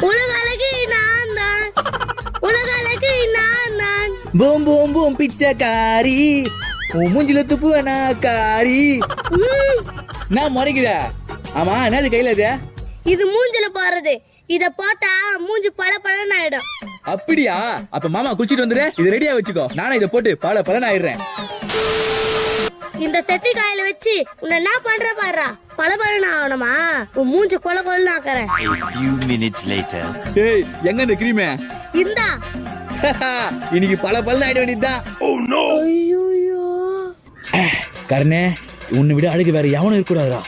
உலக அழகி நான் தான், உலக அழகி நான் தான். பூம் பூம் பூம் பிச்சைக்காரி, உன் மூஞ்சில துப்புவேனா காரி. நான் முறைக்கிற. ஆமா என்னது கையில இது? இது மூஞ்சில போறது. இத போட்டா மூஞ்சி பல பலன் ஆயிடும். அப்படியா? அப்ப மாமா குளிச்சிட்டு வந்துரு, இது ரெடியா வச்சுக்கோ. நானும் இதை போட்டு பல பலன் ஆயிடுறேன். இந்த தெப்பி காயில வச்சு உன்னை என்ன பண்ற பாரு. பல பலன் ஆகணுமா? உன் மூஞ்சி கொல கொலன்னு ஆக்குறேன். A few minutes later. ஏய் எங்க இந்த கிரீமே? இந்தா. இன்னைக்கு பல பலன் ஆயிட வேண்டியதுதான். ஐயோ கர்ணே, உன்னை விட அழகு வேற எவனும் இருக்க கூடாதுடா.